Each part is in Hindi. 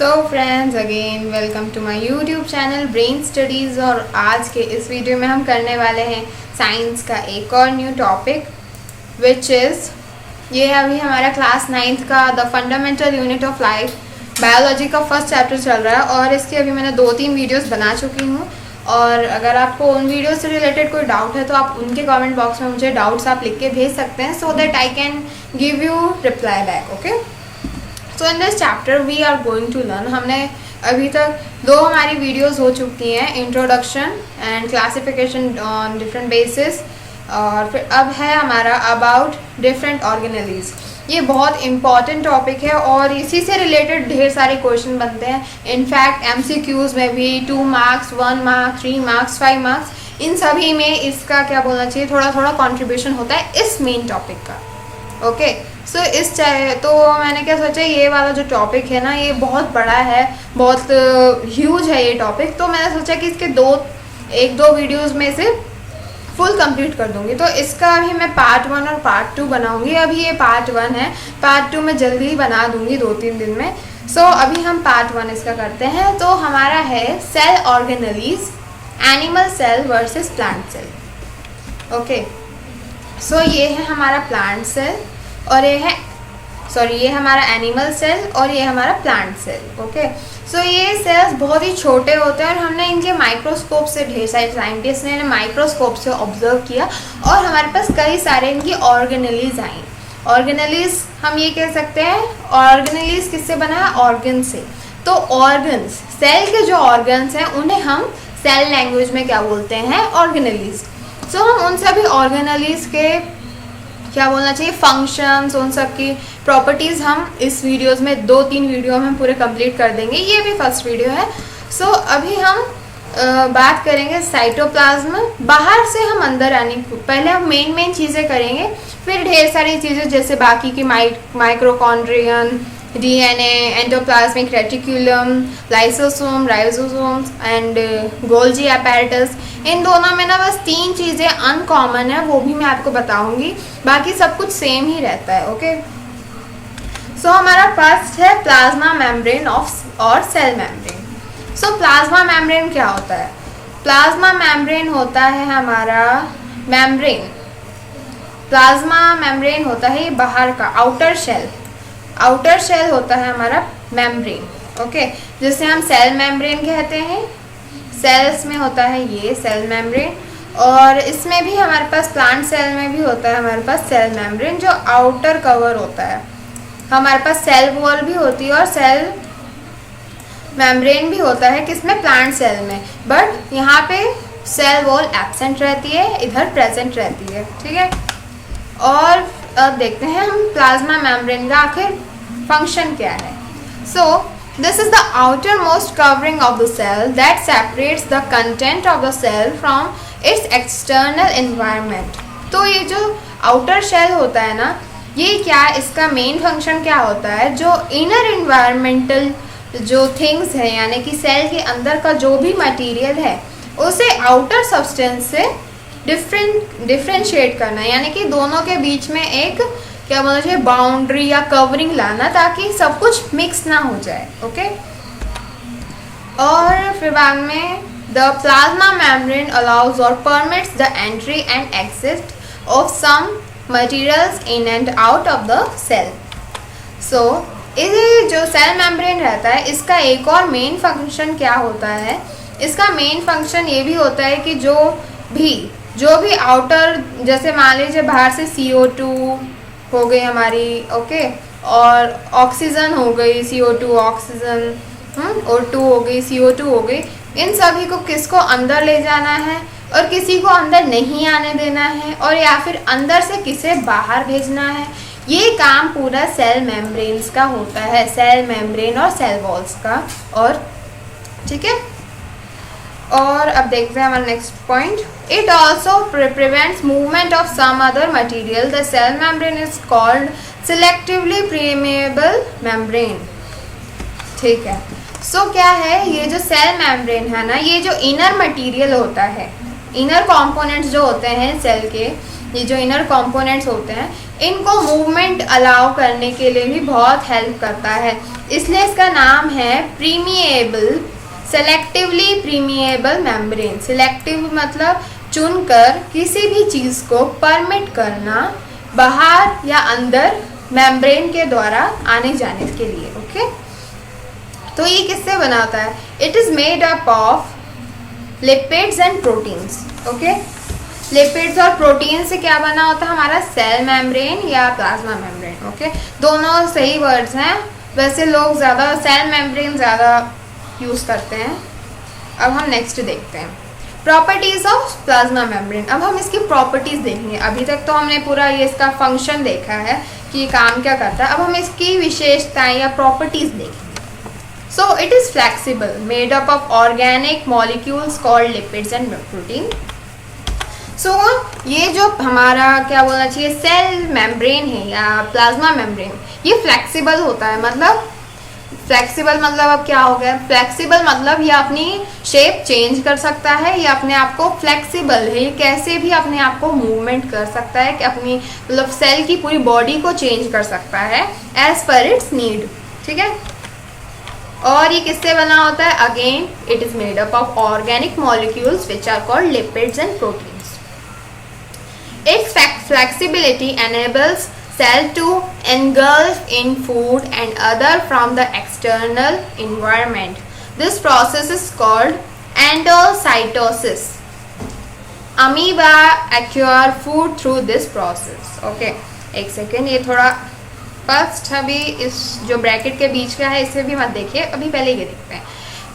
So friends again welcome to my YouTube channel brain studies. और आज के इस वीडियो में हम करने वाले हैं साइंस का एक और न्यू टॉपिक विच इज़ ये अभी हमारा क्लास 9th का the fundamental unit of life biology का फर्स्ट चैप्टर चल रहा है। और इसके अभी मैंने 2-3 वीडियोस बना चुकी हूँ। और अगर आपको उन वीडियो से रिलेटेड कोई डाउट है तो आप उनके कमेंट बॉक्स में मुझे डाउट्स आप लिख के भेज सकते हैं so that I can give you reply back. Okay, so in this chapter we are going to learn. हमने अभी तक 2 हमारी वीडियोस हो चुकी हैं, introduction and classification on different basis. और फिर अब है हमारा अबाउट डिफरेंट ऑर्गेनेलीज। ये बहुत इंपॉर्टेंट टॉपिक है और इसी से रिलेटेड ढेर सारे क्वेश्चन बनते हैं। इनफैक्ट MCQs में भी 2 मार्क्स, 1 मार्क्स, 3 मार्क्स, 5 मार्क्स, इन सभी में इसका क्या बोलना चाहिए, थोड़ा थोड़ा कंट्रीब्यूशन होता है इस मेन टॉपिक का। ओके, सो इस तो मैंने क्या सोचा, ये वाला जो टॉपिक है ना ये बहुत बड़ा है, बहुत ह्यूज है ये टॉपिक। तो मैंने सोचा कि इसके 1-2 वीडियोज़ में से फुल कंप्लीट कर दूंगी। तो इसका अभी मैं पार्ट 1 और पार्ट 2 बनाऊंगी। अभी ये पार्ट 1 है, पार्ट 2 मैं जल्दी ही बना दूंगी 2-3 दिन में। सो अभी हम पार्ट 1 इसका करते हैं। तो हमारा है cell organelles, animal cell versus plant cell. Okay, so ये है हमारा प्लांट सेल और ये हमारा एनिमल सेल और ये हमारा प्लांट सेल। ओके, सो ये सेल्स बहुत ही छोटे होते हैं और हमने इनके माइक्रोस्कोप से, ढेर सारे साइंटिस्ट ने माइक्रोस्कोप से ऑब्जर्व किया और हमारे पास कई सारे इनकी ऑर्गेनेलीज आई। ऑर्गेनेलीज हम ये कह सकते हैं, ऑर्गेनेलीज किससे बना है, ऑर्गन से। तो ऑर्गन्स, सेल के जो ऑर्गन्स हैं उन्हें हम सेल लैंग्वेज में क्या बोलते हैं, ऑर्गेनेलीज। सो हम उन सभी ऑर्गेनेलीज के क्या बोलना चाहिए, फंक्शंस, उन सब की प्रॉपर्टीज़ हम इस वीडियोस में 2-3 वीडियो में हम पूरे कंप्लीट कर देंगे। ये भी फर्स्ट वीडियो है। सो अभी हम बात करेंगे साइटोप्लाज्म। बाहर से हम अंदर आने पहले हम मेन चीज़ें करेंगे, फिर ढेर सारी चीज़ें जैसे बाकी की माइक्रोकॉन्ड्रियन, DNA, endoplasmic reticulum, lysosome, ribosomes and Golgi apparatus। इन दोनों में ना बस 3 चीज़ें अनकॉमन है, वो भी मैं आपको बताऊंगी, बाकी सब कुछ सेम ही रहता है। ओके, सो हमारा फर्स्ट है प्लाज्मा मेम्ब्रेन और cell membrane. So plasma membrane क्या होता है, प्लाज्मा मेम्ब्रेन होता है हमारा मेम्ब्रेन, प्लाज्मा मेम्ब्रेन होता है ये बाहर का आउटर शेल होता है हमारा मेम्ब्रेन। ओके, जिसे हम सेल मेम्ब्रेन कहते हैं। सेल्स में होता है ये सेल मेम्ब्रेन और इसमें भी हमारे पास प्लांट सेल में भी होता है हमारे पास सेल मेम्ब्रेन जो आउटर कवर होता है। हमारे पास सेल वॉल भी होती है और सेल मेम्ब्रेन भी होता है किसमें, प्लांट सेल में। बट यहाँ पे सेल वॉल एब्सेंट रहती है, इधर प्रेजेंट रहती है। ठीक है, और अब देखते हैं हम प्लाज्मा मेम्ब्रेन का आखिर फंक्शन क्या है। सो this is the outermost covering of the cell that separates the content of the cell from its external environment। तो ये जो outer shell होता है ना, ये क्या, इसका मेन फंक्शन क्या होता है, जो इनर इन्वायरमेंटल जो थिंग्स है यानी कि सेल के अंदर का जो भी मटेरियल है उसे आउटर सब्सटेंस से डिफ्रेंशिएट करना, यानी कि दोनों के बीच में एक क्या बोलना चाहिए, बाउंड्री या कवरिंग लाना, ताकि सब कुछ मिक्स ना हो जाए। ओके, और फिर बाद में द प्लाज्मा मेम्ब्रेन अलाउज और permits the entry and exit of some materials in and out of the cell. So ये जो सेल मेम्ब्रेन रहता है इसका एक और मेन फंक्शन क्या होता है, इसका मेन फंक्शन ये भी होता है कि जो भी आउटर, जैसे मान लीजिए बाहर से CO2 हो गई हमारी, ओके, और ऑक्सीजन हो गई, CO2 ऑक्सीजन, O2 हो गई, CO2 हो गई, इन सभी को किसको अंदर ले जाना है और किसी को अंदर नहीं आने देना है, और या फिर अंदर से किसे बाहर भेजना है, ये काम पूरा सेल मेम्ब्रेन्स का होता है, सेल मेम्ब्रेन और सेल वॉल्स का। और ठीक है, और अब देखते हैं हमारा next point. It also prevents movement of some other material. The cell membrane is called selectively permeable membrane. ठीक है, सो क्या है, ये जो सेल मेम्ब्रेन है ना, ये जो इनर मटेरियल होता है, इनर कंपोनेंट्स जो होते हैं सेल के, ये जो इनर कंपोनेंट्स होते हैं इनको मूवमेंट अलाउ करने के लिए भी बहुत हेल्प करता है, इसलिए इसका नाम है प्रीमिएबल, सेलेक्टिवली प्रीमिएबल मेम्ब्रेन। सिलेक्टिव मतलब चुनकर किसी भी चीज़ को परमिट करना बाहर या अंदर मेम्ब्रेन के द्वारा आने जाने के लिए। ओके, तो ये किससे बना होता है? It is made up of lipids and proteins. Okay, lipids और प्रोटीन से क्या बना होता है हमारा? सेल मेम्ब्रेन या प्लाज्मा मेम्ब्रेन। ओके, दोनों सही वर्ड्स हैं, वैसे लोग ज़्यादा सेल मेम्ब्रेन ज़्यादा यूज़ करते हैं। अब हम नेक्स्ट देखते हैं प्रॉपर्टीज़ ऑफ प्लाज्मा मेम्ब्रेन। अब हम इसकी प्रॉपर्टीज़ देखेंगे। अभी तक तो हमने पूरा ये इसका फंक्शन देखा है कि ये काम क्या करता है। अब हम इसकी विशेषताएं या प्रॉपर्टीज़ देखेंगे। So it is flexible, made up of organic molecules called lipids and protein. So ये जो हमारा क्या बोलना चाहिए सेल मेम्ब्रेन है या प्लाज्मा मेम्ब्रेन, ये फ्लेक्सिबल होता है। मतलब फ्लेक्सिबल मतलब अब क्या हो गया? फ्लेक्सिबल मतलब ये अपनी शेप चेंज कर सकता है, ये अपने आप को फ्लेक्सिबल है, ये कैसे भी अपने आप को मूवमेंट कर सकता है कि अपनी मतलब सेल की पूरी बॉडी को चेंज कर सकता है एज पर इट्स नीड। ठीक है, और ये किससे बना होता है? Again it is made up of organic molecules which are called lipids and proteins. It's flexibility enables cell to engulf in food and other from the external environment. This process is called endocytosis. Amoeba acquire food through this process. Okay, एक सेकेंड, ये थोड़ा फर्स्ट अभी इस जो ब्रैकेट के बीच का है इसे भी मत देखिए, अभी पहले ये देखते हैं।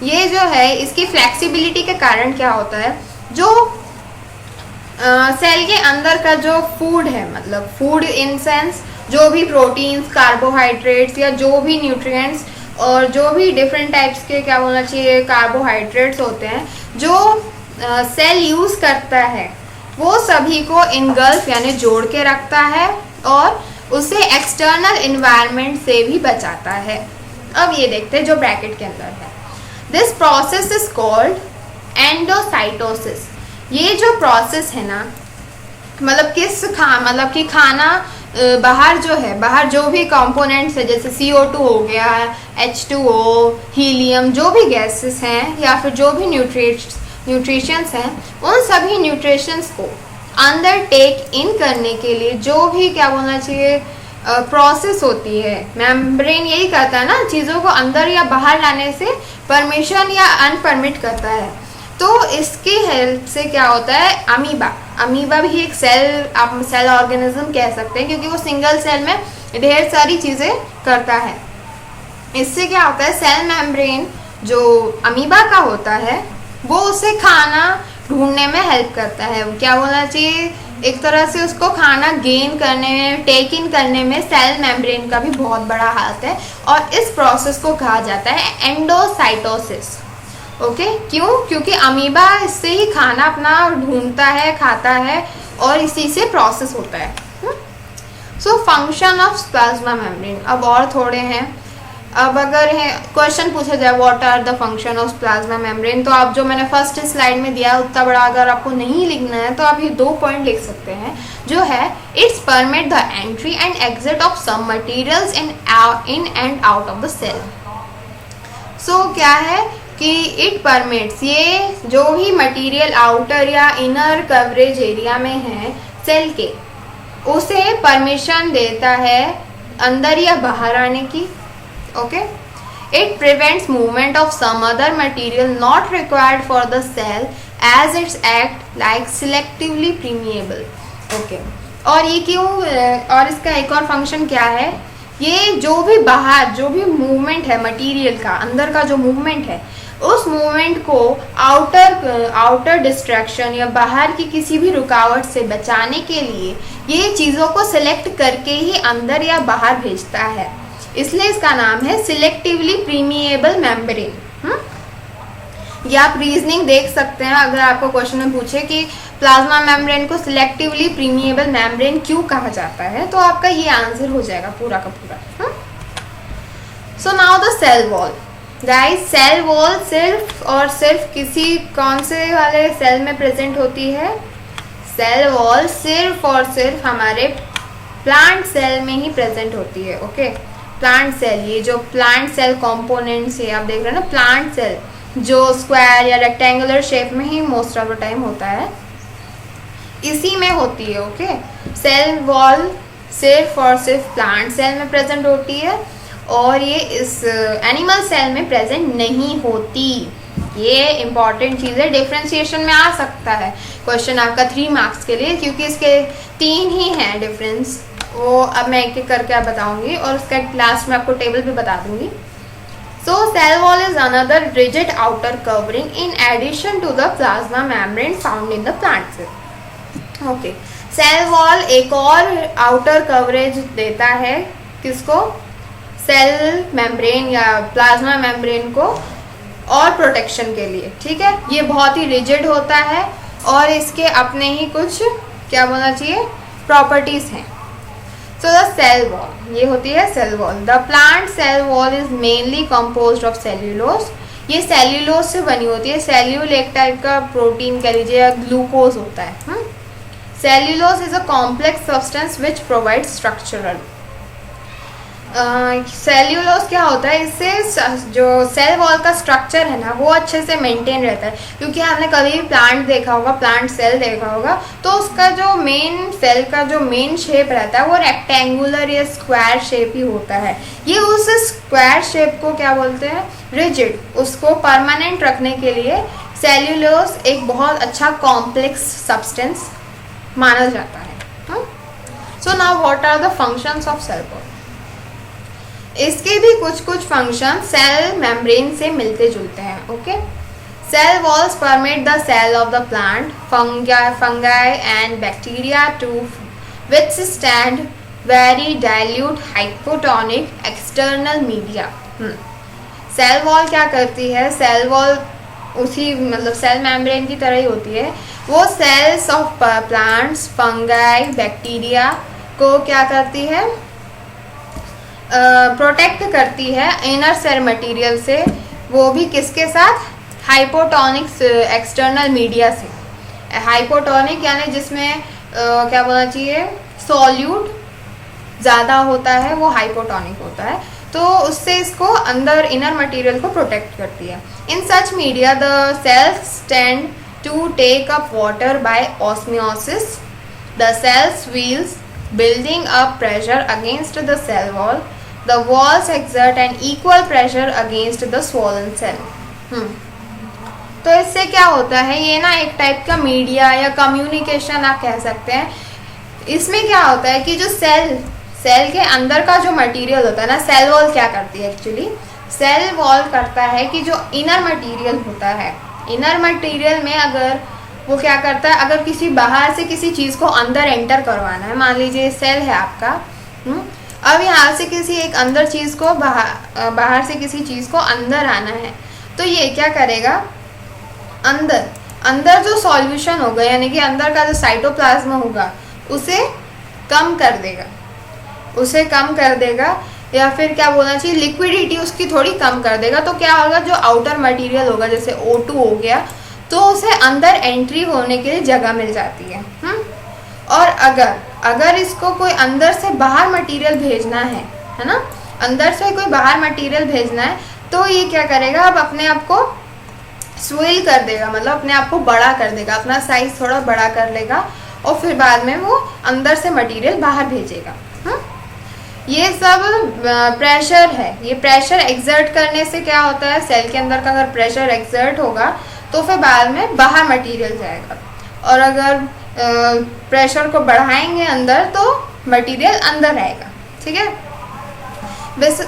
ये जो है इसकी फ्लेक्सिबिलिटी के कारण क्या होता है? जो सेल के अंदर का जो फूड है, मतलब फूड इन सेंस जो भी प्रोटीन्स, कार्बोहाइड्रेट्स या जो भी न्यूट्रिएंट्स और जो भी डिफरेंट टाइप्स के क्या बोलना चाहिए कार्बोहाइड्रेट्स होते हैं जो सेल यूज़ करता है, वो सभी को इनगल्फ यानी जोड़ के रखता है और उसे एक्सटर्नल इन्वायरमेंट से भी बचाता है। अब ये देखते हैं जो ब्रैकेट के अंदर है। This process is called endocytosis. ये जो प्रोसेस है ना, मतलब मतलब कि खाना बाहर जो है, बाहर जो भी कंपोनेंट्स है जैसे CO2 हो गया, H2O, हीलियम, जो भी गैसेस हैं या फिर जो भी न्यूट्रिशंस हैं, उन सभी न्यूट्रिशंस को अंदर टेक इन करने के लिए जो भी क्या बोलना चाहिए प्रोसेस होती है, मेम्ब्रेन यही करता है ना, चीज़ों को अंदर या बाहर लाने से परमिशन या अनपरमिट करता है। तो इसकी हेल्प से क्या होता है, अमीबा भी एक सेल, आप सेल ऑर्गेनिज्म कह सकते हैं क्योंकि वो सिंगल सेल में ढेर सारी चीज़ें करता है। इससे क्या होता है, सेल मेम्ब्रेन जो अमीबा का होता है वो उसे खाना ढूंढने में हेल्प करता है। क्या बोलना चाहिए, एक तरह से उसको खाना गेन करने में, टेक इन करने में सेल मेम्ब्रेन का भी बहुत बड़ा हाथ है और इस प्रोसेस को कहा जाता है एंडोसाइटोसिस। ओके, क्यों? क्योंकि अमीबा इससे ही खाना अपना ढूंढता है, खाता है और इसी से प्रोसेस होता है। So function of plasma membrane अब और थोड़े हैं। अब अगर है क्वेश्चन पूछा जाए what are the function of plasma membrane, तो आप जो मैंने फर्स्ट स्लाइड में दिया उतना बड़ा अगर आपको नहीं लिखना है तो आप ये 2 पॉइंट लिख सकते हैं, जो है it's permit the entry and exit of some materials in and out of the cell. So क्या है कि इट परमिट्स, ये जो भी मटेरियल आउटर या इनर कवरेज एरिया में है सेल के, उसे परमिशन देता है अंदर या बाहर आने की। Okay, it prevents movement of some other material not required for the cell as it's act like selectively permeable. Okay, और ये क्यों, और इसका एक और फंक्शन क्या है, ये जो भी बाहर जो भी मूवमेंट है मटेरियल का, अंदर का जो मूवमेंट है, उस मूवमेंट को आउटर डिस्ट्रैक्शन या बाहर की किसी भी रुकावट से बचाने के लिए ये चीज़ों को सिलेक्ट करके ही अंदर या बाहर भेजता है, इसलिए इसका नाम है सिलेक्टिवली प्रीमिएबल मेम्ब्रेन। या आप रीजनिंग देख सकते हैं, अगर आपको क्वेश्चन में पूछे कि प्लाज्मा मेम्ब्रेन को सिलेक्टिवली प्रीमिएबल मेम्ब्रेन क्यों कहा जाता है, तो आपका ये आंसर हो जाएगा पूरा का पूरा। So now the cell wall. Guys, cell wall सिर्फ और सिर्फ किसी कौन से वाले सेल में प्रेजेंट होती है? सेल वॉल सिर्फ और सिर्फ हमारे प्लांट सेल में ही प्रेजेंट होती है। ओके, प्लांट सेल, ये जो प्लांट सेल कंपोनेंट्स है आप देख रहे हैं ना, प्लांट सेल जो स्क्वायर या रेक्टेंगुलर शेप में ही मोस्ट ऑफ द टाइम होता है, इसी में होती है। ओके, सेल वॉल सिर्फ और सिर्फ प्लांट सेल में प्रेजेंट होती है और ये इस एनिमल सेल में प्रेजेंट नहीं होती। ये इंपॉर्टेंट चीज़ है, डिफ्रेंशिएशन में आ सकता है क्वेश्चन आपका 3 मार्क्स के लिए, क्योंकि इसके 3 ही हैं डिफरेंस। वो अब मैं एक एक करके आप बताऊंगी और उसका लास्ट में आपको टेबल भी बता दूंगी। So cell wall is another rigid outer covering in addition to the plasma membrane found in the plant cell. Okay, cell wall एक और आउटर कवरेज देता है किसको, सेल मेम्ब्रेन या प्लाज्मा मेम्ब्रेन को, और प्रोटेक्शन के लिए। ठीक है, ये बहुत ही रिजिड होता है और इसके अपने ही कुछ क्या बोलना चाहिए प्रॉपर्टीज हैं। सो द सेल वॉल, ये होती है cell wall. The plant cell wall is mainly composed of cellulose, ये सेल्यूलोज से बनी होती है। सेल्यूल एक टाइप का प्रोटीन कह लीजिए या ग्लूकोज होता है। Cellulose is a complex substance which provide structural. Cellulose क्या होता है, इससे जो सेल वॉल का स्ट्रक्चर है ना वो अच्छे से मेंटेन रहता है, क्योंकि आपने कभी भी प्लांट देखा होगा, प्लांट सेल देखा होगा, तो उसका जो मेन सेल का जो मेन शेप रहता है वो रेक्टेंगुलर या स्क्वायर शेप ही होता है। ये उस स्क्वायर शेप को क्या बोलते हैं, रिजिड, उसको परमानेंट रखने के लिए सेल्यूलोज एक बहुत अच्छा कॉम्प्लेक्स सब्सटेंस माना जाता है। So now what are the functions of cell wall. इसके भी कुछ कुछ फंक्शन सेल मेम्ब्रेन से मिलते जुलते हैं। Okay, cell walls permit the cell of the plant, fungi and bacteria to withstand very dilute hypotonic external media. Cell wall क्या करती है, सेल वॉल उसी मतलब सेल मेम्ब्रेन की तरह ही होती है। वो cells of plants, fungi, bacteria को क्या करती है, प्रोटेक्ट करती है इनर सेल मटेरियल से, वो भी किसके साथ, हाइपोटोनिक एक्सटर्नल मीडिया से। हाइपोटोनिक यानी जिसमें क्या बोलना चाहिए, सॉल्यूट ज़्यादा होता है, वो हाइपोटोनिक होता है, तो उससे इसको अंदर इनर मटेरियल को प्रोटेक्ट करती है। In such media the cells tend to take up water by osmosis. The cells व्हील्स building up pressure against the cell wall. The walls exert an equal pressure against the swollen cell. तो इससे क्या होता है, ये ना एक टाइप का मीडिया या कम्युनिकेशन आप कह सकते हैं। इसमें क्या होता है कि जो सेल के अंदर का जो मटेरियल होता है ना, सेल वॉल क्या करती है एक्चुअली, सेल वॉल करता है कि जो इनर मटेरियल होता है, इनर मटेरियल में अगर वो क्या करता है, अगर किसी बाहर से किसी चीज़ को अंदर एंटर करवाना है, मान लीजिए सेल है आपका, अब यहाँ से किसी एक अंदर चीज़ को बाहर से किसी चीज़ को अंदर आना है, तो ये क्या करेगा, अंदर जो सॉल्यूशन होगा यानी कि अंदर का जो साइटोप्लाज्म होगा उसे कम कर देगा या फिर क्या बोलना चाहिए, लिक्विडिटी उसकी थोड़ी कम कर देगा। तो क्या होगा, जो आउटर मटेरियल होगा जैसे O2 हो गया, तो उसे अंदर एंट्री होने के लिए जगह मिल जाती है। और अगर इसको कोई अंदर से बाहर मटेरियल भेजना है ना, अंदर से कोई बाहर मटेरियल भेजना है, तो ये क्या करेगा, अब अपने आप को स्विल कर देगा, मतलब अपने आप को बड़ा कर देगा, अपना साइज थोड़ा बड़ा कर लेगा और फिर बाद में वो अंदर से मटेरियल बाहर भेजेगा। ये सब प्रेशर है, ये प्रेशर एक्सर्ट करने से क्या होता है, सेल के अंदर का अगर प्रेशर एक्सर्ट होगा तो फिर बाद में बाहर मटेरियल जाएगा, और अगर प्रेशर को बढ़ाएंगे अंदर तो मटेरियल अंदर आएगा। ठीक है,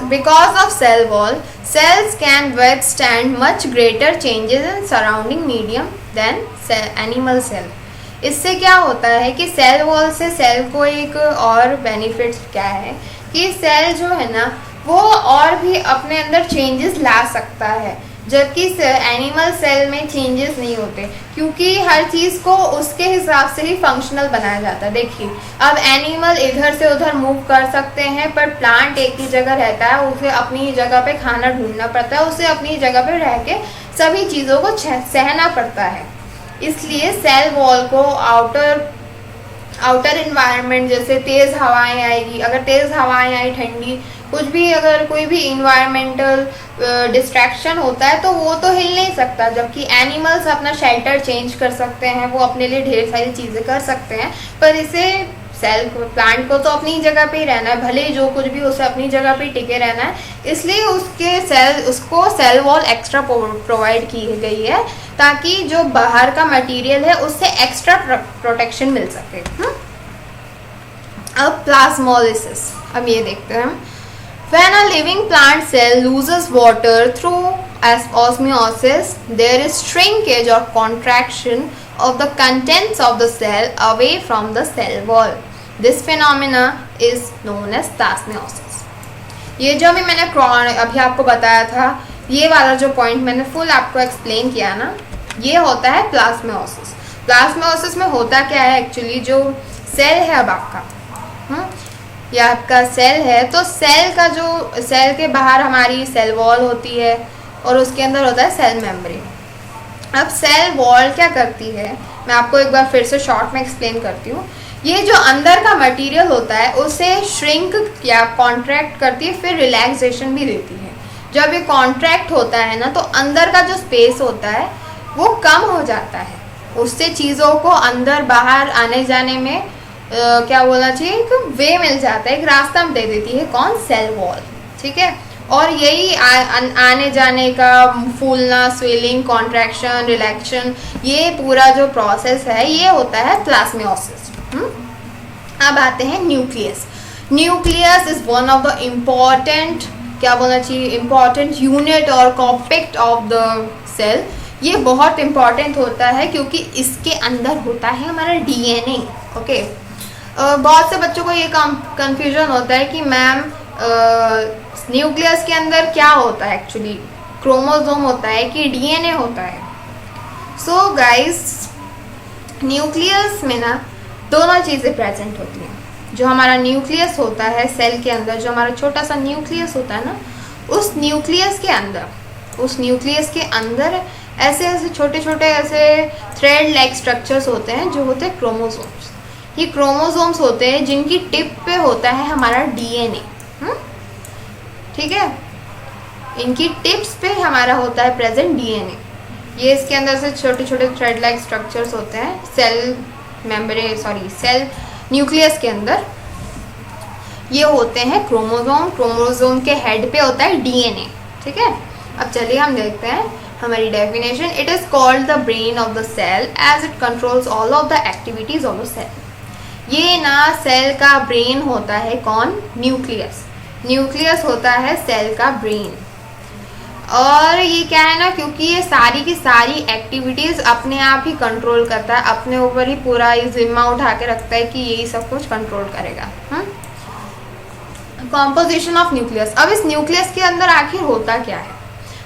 because of cell wall cells can withstand much greater changes in surrounding medium than animal cell. इससे क्या होता है कि सेल वॉल से सेल को एक और बेनिफिट्स क्या है कि सेल जो है ना वो और भी अपने अंदर चेंजेस ला सकता है, जबकि एनिमल सेल में चेंजेस नहीं होते, क्योंकि हर चीज़ को उसके हिसाब से ही फंक्शनल बनाया जाता है। देखिए, अब एनिमल इधर से उधर मूव कर सकते हैं, पर प्लांट एक ही जगह रहता है, उसे अपनी जगह पे खाना ढूंढना पड़ता है, उसे अपनी जगह पे रह के सभी चीज़ों को सहना पड़ता है। इसलिए सेल वॉल को आउटर आउटर इन्वायरमेंट, जैसे तेज़ हवाएं आएगी, अगर तेज़ हवाएं आई, ठंडी कुछ भी, अगर कोई भी इन्वायरमेंटल डिस्ट्रैक्शन होता है तो वो तो हिल नहीं सकता, जबकि एनिमल्स अपना शेल्टर चेंज कर सकते हैं, वो अपने लिए ढेर सारी चीज़ें कर सकते हैं। पर इसे प्लांट को तो अपनी जगह पे ही रहना है, भले ही जो कुछ भी उसे अपनी जगह पे टिके रहना है, इसलिए उसको सेल वॉल एक्स्ट्रा प्रोवाइड की गई है ताकि जो बाहर का मटेरियल है उससे एक्स्ट्रा प्रोटेक्शन मिल सके। अब प्लाज्मोलिसिस, अब ये देखते हैं। When a living plant cell loses water through osmosis, there is shrinkage or contraction of the contents of the cell away from the cell wall. This phenomena is known as plasmosis. ये जो भी मैंने अभी आपको बताया था, ये वाला जो पॉइंट मैंने फुल आपको एक्सप्लेन किया ना, ये होता है प्लाज्मोसिस। प्लाज्मोसिस में होता क्या है एक्चुअली, जो सेल है अब आपका, ये आपका सेल है, तो सेल का जो सेल के बाहर हमारी सेल वॉल होती है और उसके अंदर होता है सेल मेम्ब्रेन। अब सेल वॉल क्या करती है, मैं आपको एक बार फिर से शॉर्ट में एक्सप्लेन करती हूँ। ये जो अंदर का मटेरियल होता है उसे श्रिंक या कॉन्ट्रैक्ट करती है, फिर रिलैक्सेशन भी देती है। जब ये कॉन्ट्रैक्ट होता है ना, तो अंदर का जो स्पेस होता है वो कम हो जाता है, उससे चीज़ों को अंदर बाहर आने जाने में क्या बोलना चाहिए, एक वे मिल जाता है, एक रास्ता दे देती है कौन, सेल वॉल। ठीक है, और यही आने जाने का फूलना, स्वेलिंग, कॉन्ट्रैक्शन, रिलैक्शन, ये पूरा जो प्रोसेस है ये होता है प्लाज्मोसिस। अब आते हैं nucleus. Nucleus is one of the important, क्या बोलना चाहिए, इम्पॉर्टेंट यूनिट और कॉम्पैक्ट ऑफ द सेल। ये बहुत इम्पॉर्टेंट होता है क्योंकि इसके अंदर होता है हमारा डीएनए। ओके, बहुत से बच्चों को ये कंफ्यूजन होता है कि मैम न्यूक्लियस के अंदर क्या होता है, एक्चुअली क्रोमोसोम होता है कि डीएनए होता है। सो गाइस, न्यूक्लियस में ना दोनों चीज़ें प्रेजेंट होती हैं। जो हमारा न्यूक्लियस होता है सेल के अंदर, जो हमारा छोटा सा न्यूक्लियस होता है ना, उस न्यूक्लियस के अंदर ऐसे ऐसे छोटे छोटे ऐसे थ्रेड लाइक स्ट्रक्चर्स होते हैं जो होते हैं क्रोमोसोम्स। ये क्रोमोसोम्स होते हैं जिनकी टिप पे होता है हमारा डीएनए। ठीक है, इनकी टिप्स पे हमारा होता है प्रेजेंट डीएनए। ये इसके अंदर से छोटे छोटे थ्रेड लाइक स्ट्रक्चर्स होते हैं सेल न्यूक्लियस के अंदर। ये होते हैं क्रोमोसोम। क्रोमोसोम के हेड पे होता है डीएनए। ठीक है, अब चलिए हम देखते हैं हमारी definition. It is called the brain of the cell as it controls all of the activities of the cell. ये ना सेल का ब्रेन होता है कौन, न्यूक्लियस। न्यूक्लियस होता है सेल का ब्रेन। और ये क्या है ना, क्योंकि ये सारी की सारी एक्टिविटीज़ अपने आप ही कंट्रोल करता है, अपने ऊपर ही पूरा ये जिम्मा उठा के रखता है कि यही सब कुछ कंट्रोल करेगा। Composition of nucleus. अब इस न्यूक्लियस के अंदर आखिर होता क्या है।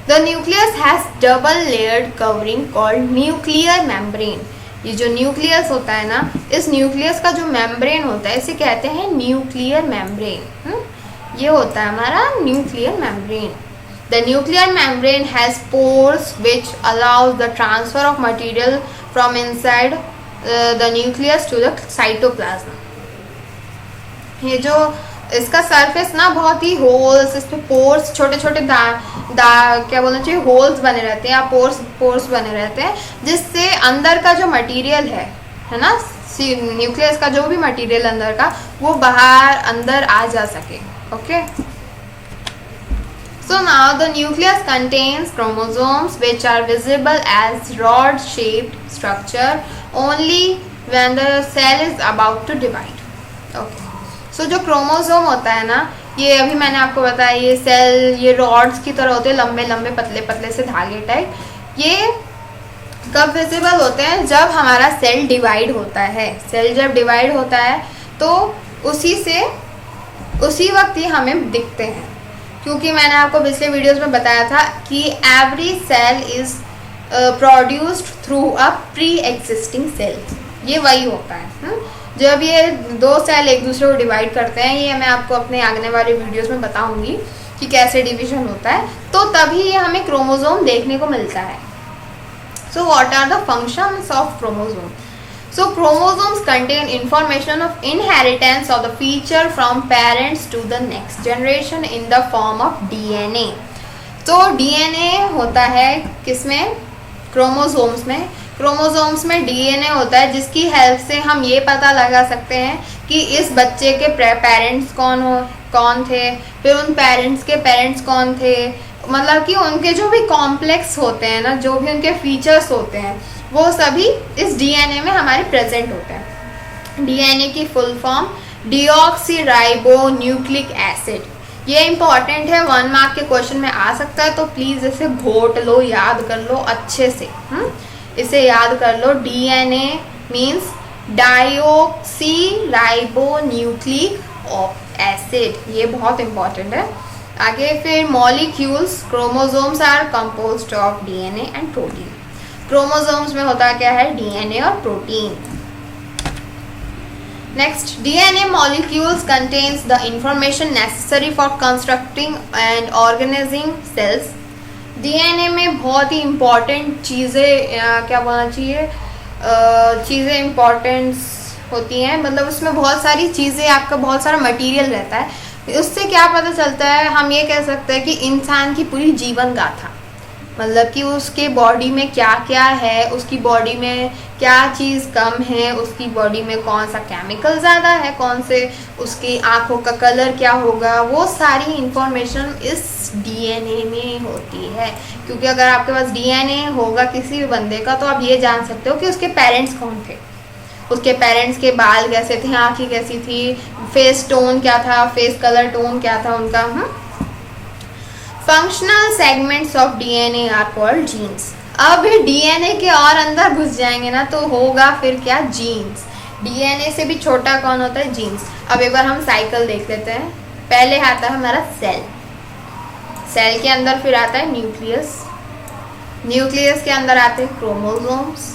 The nucleus has double layered covering called nuclear membrane. ये जो न्यूक्लियस होता है ना, इस न्यूक्लियस का जो मेम्ब्रेन होता है इसे कहते हैं न्यूक्लियर मेम्ब्रेन। ये होता है हमारा nuclear membrane. The nuclear membrane has pores which allows the transfer of material from inside the nucleus to the cytoplasm. ये जो इसका सरफेस ना बहुत ही होल्स, इस पे पोर्स, छोटे छोटे क्या बोलना चाहिए, होल्स बने रहते हैं या पोर्स बने रहते हैं, जिससे अंदर का जो मटेरियल है ना, न्यूक्लियस का जो भी मटेरियल अंदर का, वो बाहर अंदर आ जा सके। Okay, so now the nucleus contains chromosomes which are visible as rod-shaped structure only when the cell is about to divide. Okay, so जो क्रोमोसोम होता है ना, ये अभी मैंने आपको बताया, ये सेल ये रॉड्स की तरह होते हैं, लंबे लंबे पतले पतले से धागे टाइप। ये कब विजिबल होते हैं, जब हमारा सेल डिवाइड होता है। सेल जब डिवाइड होता है तो उसी वक्त ही हमें दिखते हैं, क्योंकि मैंने आपको पिछले वीडियोस में बताया था कि every cell is produced through a pre existing cell. ये वही होता है। जब ये दो सेल एक दूसरे को डिवाइड करते हैं, ये मैं आपको अपने आगे वाले वीडियोस में बताऊंगी कि कैसे डिवीजन होता है, तो तभी ये हमें क्रोमोसोम देखने को मिलता है। So what are the functions of chromosome. So chromosomes contain information of inheritance of the feature from parents to the next generation in the form of DNA. तो DNA होता है किसमें? क्रोमोसोम्स में. क्रोमोसोम्स में DNA होता है जिसकी हेल्प से हम ये पता लगा सकते हैं कि इस बच्चे के पेरेंट्स कौन थे, फिर उन पेरेंट्स के पेरेंट्स कौन थे, मतलब कि उनके जो भी कॉम्प्लेक्स होते हैं ना, जो भी उनके फीचर्स होते हैं, वो सभी इस डीएनए में हमारे प्रेजेंट होते हैं. डीएनए की full form deoxy nucleic acid. ये इंपॉर्टेंट है, 1 मार्क के क्वेश्चन में आ सकता है, तो प्लीज़ इसे घोट लो, याद कर लो अच्छे से. इसे याद कर लो. DNA means deoxy nucleic acid. ये बहुत इंपॉर्टेंट है. आगे फिर molecules. Chromosomes are composed of DNA and protein. Chromosomes में होता क्या है? डीएनए और protein. Next, DNA molecules contains the information necessary for constructing and organising cells. DNA में बहुत ही इम्पॉर्टेंट चीज़ें क्या बोलना चाहिए, चीज़ें इम्पॉर्टेंस होती हैं, मतलब उसमें बहुत सारी चीज़ें, आपका बहुत सारा मटेरियल रहता है. उससे क्या पता चलता है? हम ये कह सकते हैं कि इंसान की पूरी जीवन गाथा, मतलब कि उसके बॉडी में क्या क्या है, उसकी बॉडी में क्या चीज़ कम है, उसकी बॉडी में कौन सा केमिकल ज़्यादा है, कौन से उसकी आँखों का कलर क्या होगा, वो सारी इंफॉर्मेशन इस डीएनए में होती है. क्योंकि अगर आपके पास डीएनए होगा किसी भी बंदे का, तो आप ये जान सकते हो कि उसके पेरेंट्स कौन थे, उसके पेरेंट्स के बाल कैसे थे, आँखें कैसी थी, फेस टोन क्या था, फेस कलर टोन क्या था उनका. Functional segments of DNA are called genes. अब डीएनए के और अंदर घुस जाएंगे ना, तो होगा फिर क्या? जीन्स. डीएनए से भी छोटा कौन होता है? जीन्स. अब एक बार हम साइकिल देख लेते हैं. पहले आता है हमारा सेल. सेल के अंदर फिर आता है न्यूक्लियस. न्यूक्लियस के अंदर आते हैं क्रोमोसोम्स.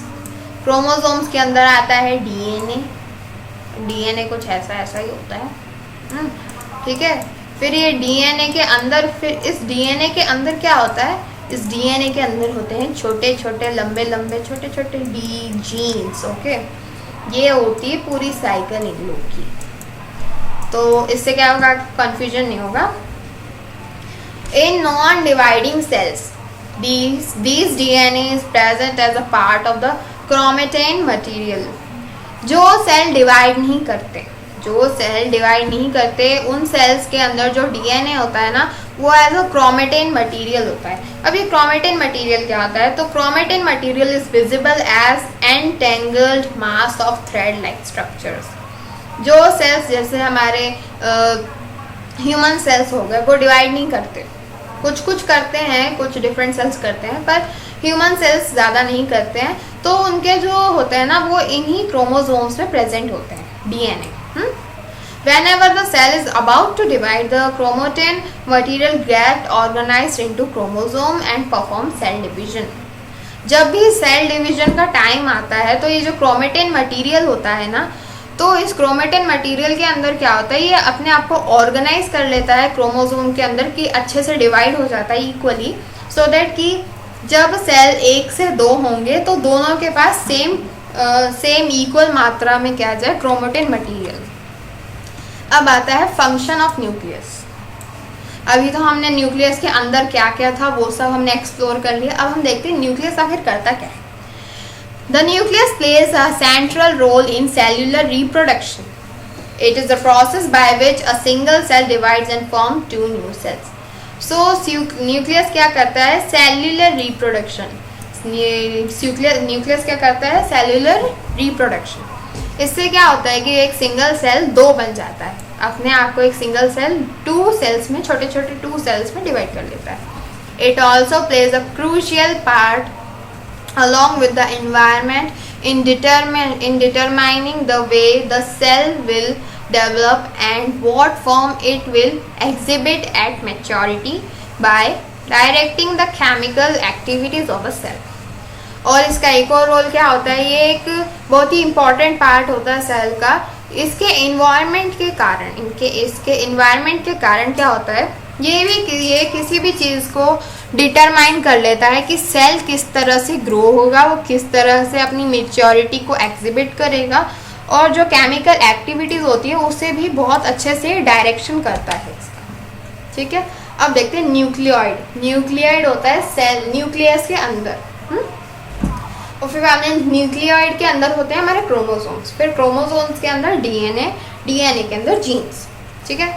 क्रोमोसोम्स के अंदर आता है डीएनए. डीएनए कुछ ऐसा ही होता है. ठीक है. फिर ये डीएनए के अंदर, फिर इस डीएनए के अंदर क्या होता है? इस डीएनए के अंदर होते हैं छोटे छोटे लंबे लंबे छोटे छोटे जीन्स. ओके, ये होती है पूरी साइकिल इन लोग की. तो इससे क्या होगा? कंफ्यूजन नहीं होगा. In non dividing cells these DNA is present as a part of the chromatin material. जो सेल डिवाइड नहीं करते, उन सेल्स के अंदर जो डीएनए होता है ना, वो एज अ क्रोमेटिन मटेरियल होता है. अब ये क्रोमेटिन मटेरियल क्या होता है? तो chromatin material is visible as entangled mass of thread like structures. जो सेल्स जैसे हमारे ह्यूमन सेल्स हो गए, वो डिवाइड नहीं करते. कुछ करते हैं, कुछ डिफरेंट सेल्स करते हैं, पर ह्यूमन सेल्स ज़्यादा नहीं करते हैं. तो उनके जो होते हैं ना, वो इन्हीं क्रोमोसोम्स में प्रेजेंट होते हैं, DNA. Whenever the cell is about to divide, the chromatin material get organized into chromosome and perform cell division. जब भी सेल डिवीजन का टाइम आता है, तो ये जो क्रोमेटिन मटेरियल होता है ना, तो इस क्रोमेटिन मटेरियल के अंदर क्या होता है? ये अपने आप को ऑर्गेनाइज कर लेता है क्रोमोसोम के अंदर, कि अच्छे से डिवाइड हो जाता है इक्वली, सो दैट कि जब सेल 1 से 2 होंगे, तो दोनों के पास सेम इक्वल मात्रा में क्या जाए? Chromatin material. अब आता है फंक्शन ऑफ न्यूक्लियस. अभी तो हमने न्यूक्लियस के अंदर क्या क्या था वो सब हमने एक्सप्लोर कर लिया. अब हम देखते हैं न्यूक्लियस आखिर करता क्या है. The nucleus plays a central role in cellular reproduction. It is the process by which a single cell divides and form 2 new cells. So nucleus क्या करता है? Cellular reproduction. न्यूक्लियस क्या करता है? Cellular reproduction. इससे क्या होता है कि एक सिंगल सेल 2 बन जाता है. अपने आप को एक सिंगल सेल 2 सेल्स में, छोटे छोटे 2 सेल्स में डिवाइड कर लेता है. It also plays a crucial part along with the environment in determining the way the cell will develop and what form it will exhibit at maturity by directing the chemical activities of a cell. और इसका एक और रोल क्या होता है? ये एक बहुत ही इम्पॉर्टेंट पार्ट होता है सेल का. इसके इन्वायरमेंट के कारण, इसके इन्वायरमेंट के कारण क्या होता है? ये किसी भी चीज़ को डिटरमाइन कर लेता है कि सेल किस तरह से ग्रो होगा, वो किस तरह से अपनी मेच्योरिटी को एग्जिबिट करेगा, और जो केमिकल एक्टिविटीज़ होती है उसे भी बहुत अच्छे से डायरेक्शन करता है इसका। ठीक है, अब देखते हैं न्यूक्लियोइड। न्यूक्लियोइड होता है सेल न्यूक्लियस के अंदर, और फिर हमने न्यूक्लियोइड के अंदर होते हैं हमारे क्रोमोसोम्स, फिर क्रोमोसोम्स के अंदर डीएनए, डीएनए के अंदर जीन्स। ठीक है,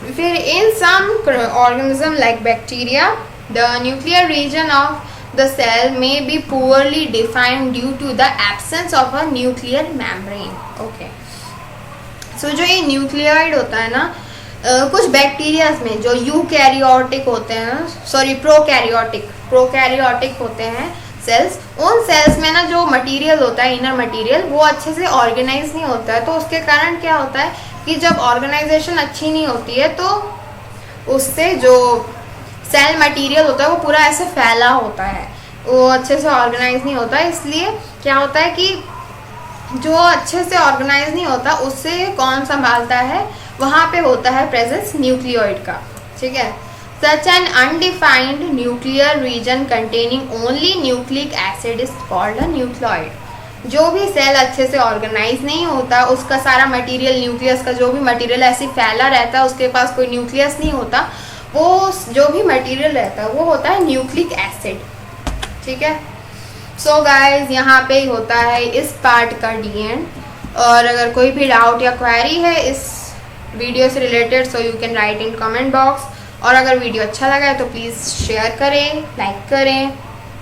फिर in some organism like bacteria the nuclear region of the cell may be poorly defined due to the absence of a nuclear membrane. Okay. So जो ये न्यूक्लियोइड होता है ना, कुछ बैक्टीरियाज में जो यूकैरियोटिक होते हैं, सॉरी प्रोकैरियोटिक होते हैं सेल्स, उन सेल्स में ना जो मटेरियल होता है, इनर मटेरियल, वो अच्छे से ऑर्गेनाइज नहीं होता है। तो उसके कारण क्या होता है कि जब ऑर्गेनाइजेशन अच्छी नहीं होती है तो उससे जो सेल मटेरियल होता है वो पूरा ऐसे फैला होता है, वो अच्छे से ऑर्गेनाइज नहीं होता है। इसलिए क्या होता है कि जो अच्छे से ऑर्गेनाइज नहीं होता उससे कौन संभालता है, वहाँ पे होता है प्रेजेंस न्यूक्लियोइड का। ठीक है, such an undefined nuclear region containing only nucleic acid is called a nucleoid. जो भी सेल अच्छे से ऑर्गेनाइज नहीं होता, उसका सारा मटेरियल, न्यूक्लियस का जो भी मटेरियल ऐसे फैला रहता है, उसके पास कोई न्यूक्लियस नहीं होता, वो जो भी मटेरियल रहता है वो होता है न्यूक्लिक एसिड। ठीक है, सो गाइज यहाँ पे ही होता है इस पार्ट का डी एंड। और अगर कोई भी डाउट या क्वेरी है इस वीडियो से related, so you can write in comment box. और अगर वीडियो अच्छा लगा है तो प्लीज़ शेयर करें, लाइक करें,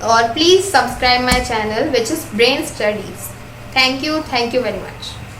और please subscribe my channel which is brain studies. Thank you very much.